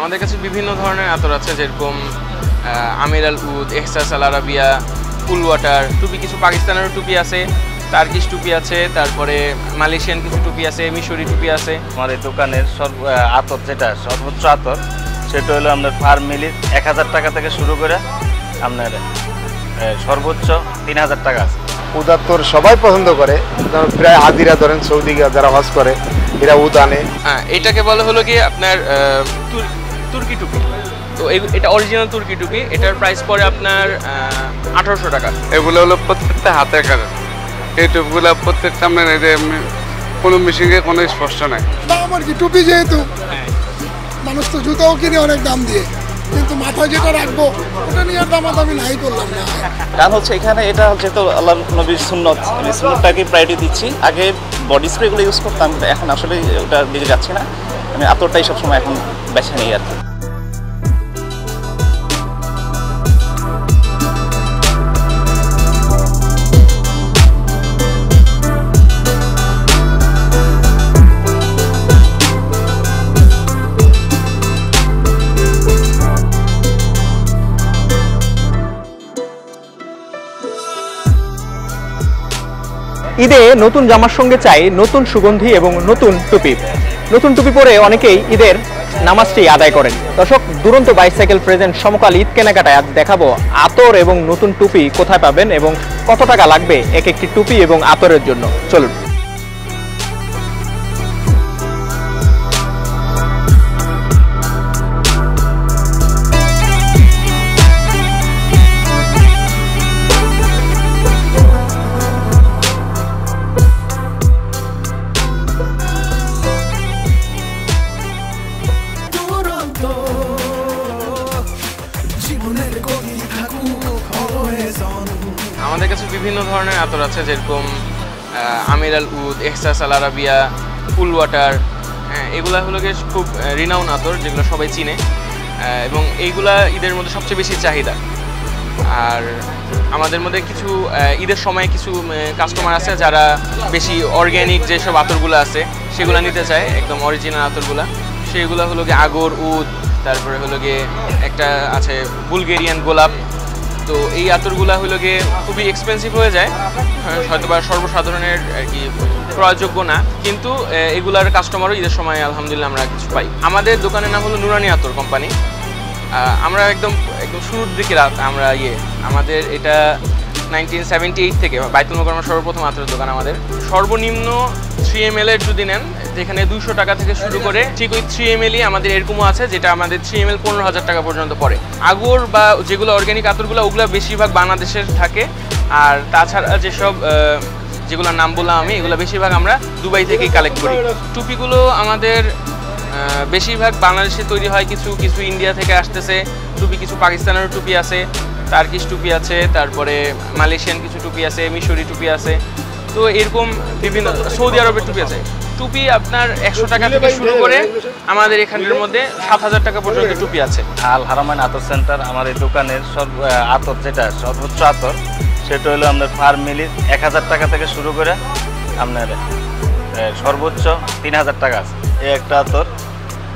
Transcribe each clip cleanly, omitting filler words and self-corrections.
আমাদের কাছে বিভিন্ন ধরনের আতর আছে, যেরকম আমির আল উদ, এহসাস আল আরাবিয়া, কুল ওয়াটার। টুপি কিছু পাকিস্তানেরও টুপি আছে, টার্কিশ টুপি আছে, তারপরে মালয়েশিয়ান কিছু টুপি আছে, মিশরি টুপি আছে। আমার এই দোকানের আতর যেটা সর্বোচ্চ আতর সেটা হলো আপনার পার মিলি 1000 টাকা থেকে শুরু করে আপনার সর্বোচ্চ 3000 টাকা আছে। উদ আতর সবাই পছন্দ করে, প্রায় হাজিরা ধরেন সৌদি যারা হজ করে এরা উদ আনে। হ্যাঁ, এটাকে বলা হলো কি আপনার তুর্কি টুপি। তো এটা অরিজিনাল তুর্কি টুপি, এটার প্রাইস পড়ে আপনার 1800 টাকা। এগুলো হলো প্রত্যেকটা হাতের কাজ। এই টুপিগুলো প্রত্যেকটা আপনার কোনো মেশিনে কোনো স্পষ্ট নাই। দাম আর কি, টুপি যেহেতু মানুষ তো জুতাও কিনে অনেক দাম দিয়ে, কিন্তু মাথায় যেটা রাখবো ওটা নিয়ে দামাদামি নাই করলাম না। কারণ হচ্ছে এখানে এটা যেহেতু আল্লাহ নবীর সুন্নত, আমি সুন্নতটাকে প্রায়োরিটি দিচ্ছি। আগে বডি স্প্রেগুলো ইউজ করতাম, এখন আসলে ওটার দিকে যাচ্ছি না, আমি আতরটাই সবসময় এখন বেছে নিই আর কি। ঈদে নতুন জামার সঙ্গে চাই নতুন সুগন্ধি এবং নতুন টুপি। নতুন টুপি পরে অনেকেই ঈদের নামাজটি আদায় করেন। দর্শক, দুরন্ত বাইসাইকেল প্রেজেন্ট সমকাল ঈদ কেনাকাটায় আজ দেখাবো আতর এবং নতুন টুপি কোথায় পাবেন এবং কত টাকা লাগবে এক একটি টুপি এবং আতরের জন্য। চলুন। আমাদের কাছে বিভিন্ন ধরনের আতর আছে, যেরকম আমির আল উদ, এহসাস আল আরাবিয়া, কুল ওয়াটার। এগুলা হলো গিয়ে খুব রিনাউন আতর, যেগুলো সবাই চিনে, এবং এইগুলা ঈদের মধ্যে সবচেয়ে বেশি চাহিদা। আর আমাদের মধ্যে কিছু ঈদের সময় কিছু কাস্টমার আছে যারা বেশি অর্গ্যানিক যেসব আতরগুলো আছে সেগুলো নিতে চায়, একদম অরিজিনাল আতরগুলা। সেগুলো হলো গিয়ে আগর, উদ, তারপরে হলো গিয়ে একটা আছে বুলগেরিয়ান গোলাপ। তো এই আতরগুলা হলো গিয়ে খুবই এক্সপেন্সিভ হয়ে যায়, হয়তো বা সর্বসাধারণের আর কি প্রয়োগযোগ্য না, কিন্তু এগুলার কাস্টমারও ঈদের সময় আলহামদুলিল্লাহ আমরা কিছু পাই। আমাদের দোকানের নাম হলো নুরানি আতর কোম্পানি। আমরা একদম শুরুর দিকে আমরা আমাদের এটা 1978 থেকে বাইতুল মোকাররমের সর্বপ্রথম আতরের দোকান আমাদের। সর্বনিম্ন 3 ml এর যদি নেন, যেখানে 200 টাকা থেকে শুরু করে, ঠিক ওই 3 ml আমাদের এরকমও আছে যেটা আমাদের 3 ml 15,000 টাকা পর্যন্ত পড়ে। আগর বা যেগুলো অর্গ্যানিক আতরগুলো ওগুলো বেশিরভাগ বাংলাদেশের থাকে, আর তাছাড়া যেসব যেগুলোর নাম বললাম আমি, এগুলো বেশিরভাগ আমরা দুবাই থেকেই কালেক্ট করি। টুপিগুলো আমাদের বেশিরভাগ বাংলাদেশে তৈরি হয়, কিছু কিছু ইন্ডিয়া থেকে আসতেছে টুপি, কিছু পাকিস্তানেরও টুপি আছে, টার্কিশ টুপি আছে, তারপরে মালয়েশিয়ান কিছু টুপি আছে, মিশরি টুপি আছে। তো এরকম বিভিন্ন সৌদি আরবের টুপি আছে। টুপি আপনার 100 টাকা থেকে শুরু করে আমাদের এখানের মধ্যে 7000 টাকা পর্যন্ত টুপি আছে। আল হারামাইন আতর সেন্টার, আমার এই দোকানের আতর যেটা সর্বোচ্চ আতর সেটা হলো আপনার পার মিলি 1000 টাকা থেকে শুরু করে আপনার সর্বোচ্চ 3000 টাকা আছে। এই একটা আতর,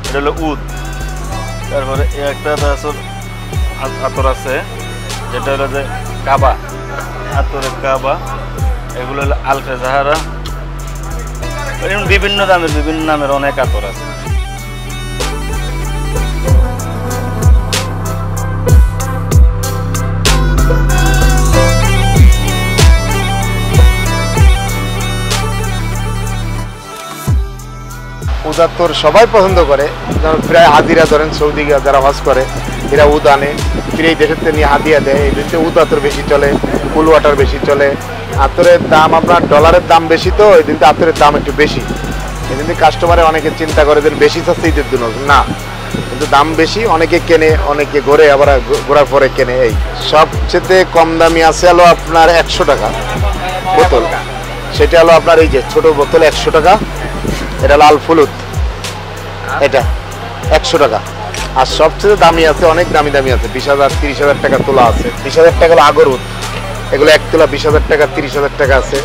এটা হলো উদ। তারপরে এই একটা আতর আছে যেটা হলো যে কাবা, আতরের কাবা। এগুলো হলো আলফে জাহারা। বিভিন্ন দামের বিভিন্ন নামের অনেক আতর আছে। উদ আতর সবাই পছন্দ করে, প্রায় হাজিরা ধরেন সৌদি যারা হজ করে এরা উদ আনে, ফিরে এই দেশের থেকে নিয়ে হাদিয়া দেয়। এই দেশে উদ আতর বেশি চলে, কুল ওয়াটার বেশি চলে। আতরের দাম আপনার ডলারের দাম বেশি, তো এই দিনতে আতরের দাম একটু বেশি। এই দিন কাস্টমারে অনেকে চিন্তা করে যে বেশি চাচ্ছে ঈদের জন্য, না, কিন্তু দাম বেশি, অনেকে কেনে, অনেকে ঘোরে, আবার ঘোরার পরে কেনে। এই সবচেয়ে কম দামি আছে হলো আপনার 100 টাকা বোতল, সেটা হলো আপনার এই যে ছোট বোতল 100 টাকা। এটা লাল ফুলুদ, এটা 100 টাকা। আর সবচেয়ে দামি আছে, অনেক দামি দামি আছে, 20,000 30,000 টাকা তোলা আছে। 20,000 টাকা হলো আগরুদ, এগুলো এক তোলা 20,000 টাকা, 30,000 টাকা আছে,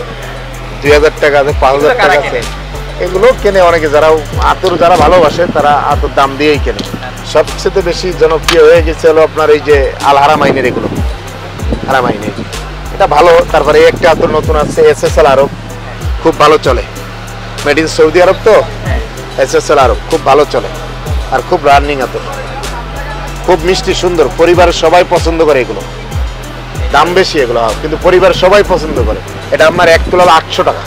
2,000 টাকা আছে, 5,000 টাকা আছে। এগুলো কেনে অনেকে, যারা আতর যারা ভালোবাসে তারা আতর দাম দিয়েই কেনে। সবচেয়ে বেশি জনপ্রিয় হয়ে গেছে হলো আপনার এই যে আল হারামাইনের, এগুলো হারামাইনের এটা ভালো। তারপরে একটা আতর নতুন আছে SSL আরব, খুব ভালো চলে, মেড ইন সৌদি আরব, তো SSL আরব খুব ভালো চলে আর খুব রানিং আতর, খুব মিষ্টি সুন্দর, পরিবারের সবাই পছন্দ করে এগুলো। দাম বেশি এগুলো কিন্তু পরিবারের সবাই পছন্দ করে। এটা আমার 1 তোলা 800 টাকা।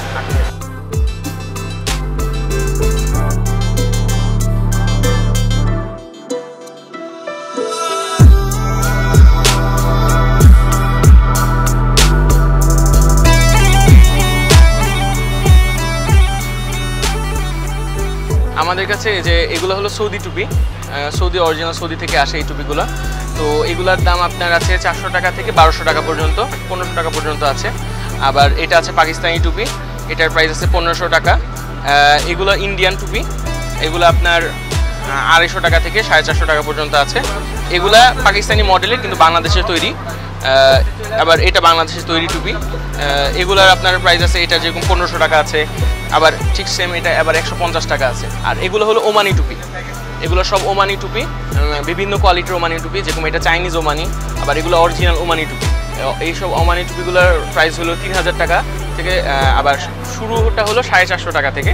আমাদের কাছে যে এগুলো হলো সৌদি টুপি, সৌদি অরিজিনাল, সৌদি থেকে আসে এই টুপিগুলো। তো এগুলার দাম আপনার আছে 400 টাকা থেকে 1200 টাকা পর্যন্ত, 1500 টাকা পর্যন্ত আছে। আবার এটা আছে পাকিস্তানি টুপি, এটার প্রাইস আছে 1500 টাকা। এগুলো ইন্ডিয়ান টুপি, এগুলো আপনার 250 টাকা থেকে 450 টাকা পর্যন্ত আছে। এগুলা পাকিস্তানি মডেলের কিন্তু বাংলাদেশের তৈরি। আবার এটা বাংলাদেশের তৈরি টুপি, এগুলার আপনার প্রাইস আছে, এটা যেরকম 1500 টাকা আছে, আবার ঠিক সেম এটা আবার 150 টাকা আছে। আর এগুলো হলো ওমানি টুপি, এগুলো সব ওমানি টুপি, বিভিন্ন কোয়ালিটির ওমানি টুপি, যেরকম এটা চাইনিজ ওমানি, আবার এগুলো অরিজিনাল ওমানি টুপি। এইসব ওমানি টুপিগুলোর প্রাইস হলো 3000 টাকা থেকে, আবার শুরুটা হলো 450 টাকা থেকে,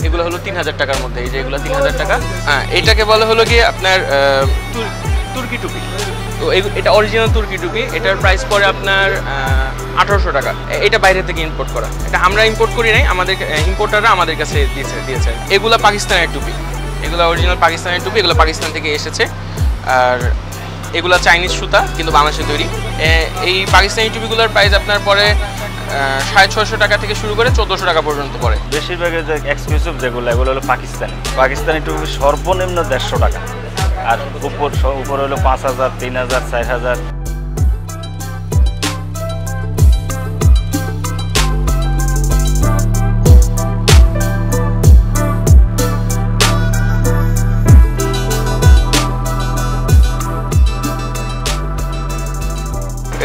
এগুলো হলো 3000 টাকার মধ্যে। এই যে এগুলো 3000 টাকা। হ্যাঁ, এটাকে বলা হলো গিয়ে আপনার তুর্কি টুপি। তো এটা অরিজিনাল তুর্কি টুপি, এটার প্রাইস পড়ে আপনার 1800 টাকা। এটা বাইরে থেকে ইম্পোর্ট করা, এটা আমরা ইম্পোর্ট করি নাই, আমাদের ইম্পোর্টাররা আমাদের কাছে দিয়েছে। এগুলো পাকিস্তানের টুপি, এগুলো অরিজিনাল পাকিস্তানের টুপি, এগুলো পাকিস্তান থেকে এসেছে। আর এগুলো চাইনিজ সুতা কিন্তু বাংলাদেশে তৈরি। এই পাকিস্তানি টুপিগুলোর প্রাইস আপনার পরে 650 টাকা থেকে শুরু করে 1400 টাকা পর্যন্ত পড়ে। বেশিরভাগের যে এক্সক্লুসিভ যেগুলো, এগুলো হলো পাকিস্তানি টুপি সর্বনিম্ন 150 টাকা, আর উপর হলো 5000, 3000, 4000।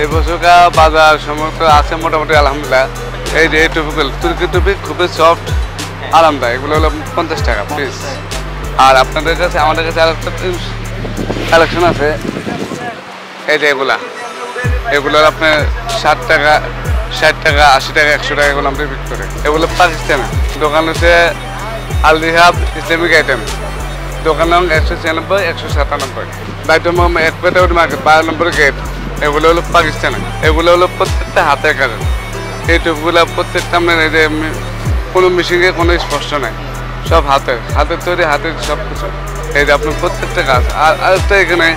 এই বছরকার বাজার সমস্ত আছে মোটামুটি আলহামদুলিল্লাহ। এই যে এই টুপিগুলো তুর্কি টুপি খুবই সফট, আরামদায়ক, এগুলো হলো 50 টাকা পিস। আর আপনাদের কাছে, আমাদের কাছে আরেকটা কালেকশন আছে, এই যে এগুলো হলো আপনার 60 টাকা, 60 টাকা, 80 টাকা, 100 টাকা, এগুলো আমরা বিক্রি করি। এগুলো পাকিস্তানে। দোকান হচ্ছে আল রিহাব ইসলামিক আইটেম, দোকান নং 196, 197, বাইটুল মোহাম্মদ 1 মার্কেট, 12 নম্বর গেট। এগুলো হলো পাকিস্তানে, এগুলো হলো প্রত্যেকটা হাতের কাজের। এই টুপগুলো প্রত্যেকটা আপনার এই যে কোনো মেশিনে কোনো স্পষ্ট নেই, সব হাতের তৈরি, হাতের সব কিছু। এই যে আপনার প্রত্যেকটা কাজ। আর আরেকটা এখানে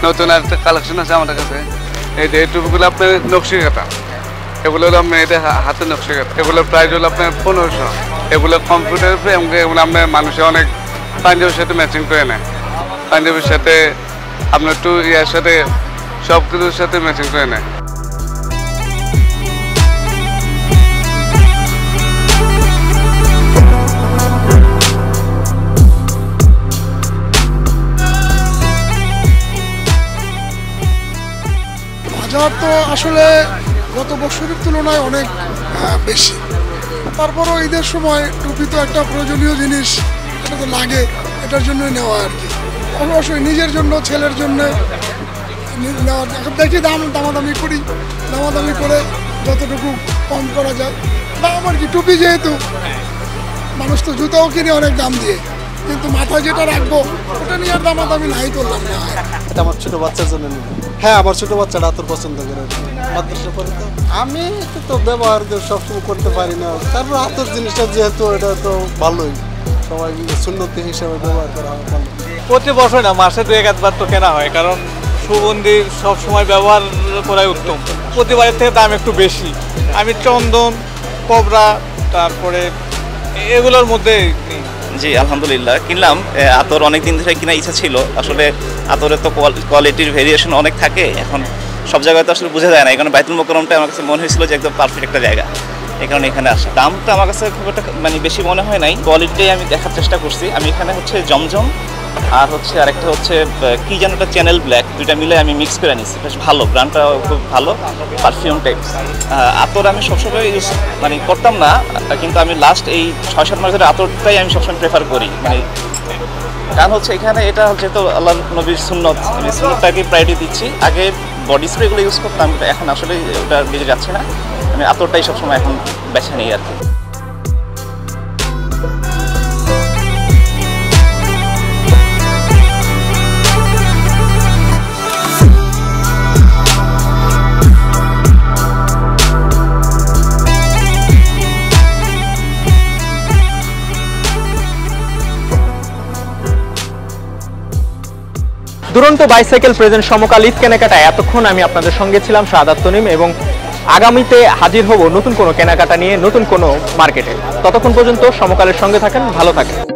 নতুন আরেকটা কালেকশন আছে আমাদের কাছে, এই যে এই টুপগুলো আপনার নকশি কাটা, এগুলো হলো আপনার এটা হাতের নকশি কাটা। এগুলোর প্রাইস হলো আপনার 1500। এগুলো কম্পিউটারের উপরে, এগুলো আপনার মানুষে অনেক পাঞ্জাবির সাথে ম্যাচিং করে নেয়, পাঞ্জাবির সাথে আপনার ইয়ার সাথে সব কিছুর সাথে ম্যাচিং করে নেয়। বাজার তো আসলে গত বছরের তুলনায় অনেক বেশি। তারপরও ঈদের সময় টুপি তো একটা প্রয়োজনীয় জিনিস, এটা তো লাগে, এটার জন্যই নেওয়া আর কি। অবশ্যই নিজের জন্য, ছেলের জন্য নেওয়া, দেখি দামাদামি করি, দামাদামি করে যতটুকু কম করা যায়। দাম আর কি, টুপি যেহেতু মানুষ তো জুতাও কিনে অনেক দাম দিয়ে, কিন্তু মাথায় যেটা রাখবো ওটা নিয়ে আর দামাদামি নাই করলাম না। এটা আমার ছোট বাচ্চার জন্য নিব। হ্যাঁ, আমার ছোট বাচ্চাটা আতর পছন্দ করে, মাদ্রাসা পড়ে তো। আমি তো ব্যবহার সবসময় করতে পারি না, তারপর আতর জিনিসটা যেহেতু এটা তো ভালোই, সবাই সুন্নতি হিসেবে ব্যবহার করা হয় ভালো। প্রতি বছর না, মাসে 2-1 বার তো কেনা হয়, কারণ সুগন্ধি সব সময় ব্যবহার করাই উত্তম। প্রতিবারের থেকে দাম একটু বেশি। আমি চন্দন, কবরা, তারপরে এগুলোর মধ্যে। জি আলহামদুলিল্লাহ কিনলাম। আতর অনেক দিন ধরে কিনা ইচ্ছা ছিল। আসলে আতরের তো কোয়ালিটির ভেরিয়েশন অনেক থাকে, এখন সব জায়গায় তো আসলে বোঝা যায় না। এখানে বাইতুল মোকাররমটা আমার কাছে মনে হয়েছিল যে একদম পারফেক্ট একটা জায়গা, এই কারণে এখানে আসা। দামটা আমার কাছে খুব একটা বেশি মনে হয় নাই, কোয়ালিটিটাই আমি দেখার চেষ্টা করছি। আমি এখানে হচ্ছে জমজম আর হচ্ছে আরেকটা হচ্ছে কি যেন একটা চ্যানেল ব্ল্যাক, দুইটা মিলে আমি মিক্স করে নিচ্ছি, বেশ ভালো, ব্র্যান্ডটা খুব ভালো, পারফিউম টাইপ। আতর আমি সবসময় ইউজ মানে করতাম না, কিন্তু আমি লাস্ট এই 6-7 মাস ধরে আতরটাই আমি সবসময় প্রেফার করি। মানে কারণ হচ্ছে এখানে এটা যেহেতু আল্লাহ নবীর সুন্নত, আমি সুন্নতটাকে প্রায়োরিটি দিচ্ছি। আগে বডি স্প্রেগুলো ইউজ করতাম, এখন আসলে ওটা দিতে যাচ্ছে না, আমি আতরটাই সবসময় এখন বেছে নিই আর কি। দুরন্ত বাইসাইকেল প্রেজেন্ট সমকাল ঈদ কেনাকাটায় এতক্ষণ আমি আপনাদের সঙ্গে ছিলাম শাহাদাত তনিম, এবং আগামীতে হাজির হব নতুন কোনো কেনাকাটা নিয়ে নতুন কোনো মার্কেটে। ততক্ষণ পর্যন্ত সমকালের সঙ্গে থাকেন, ভালো থাকেন।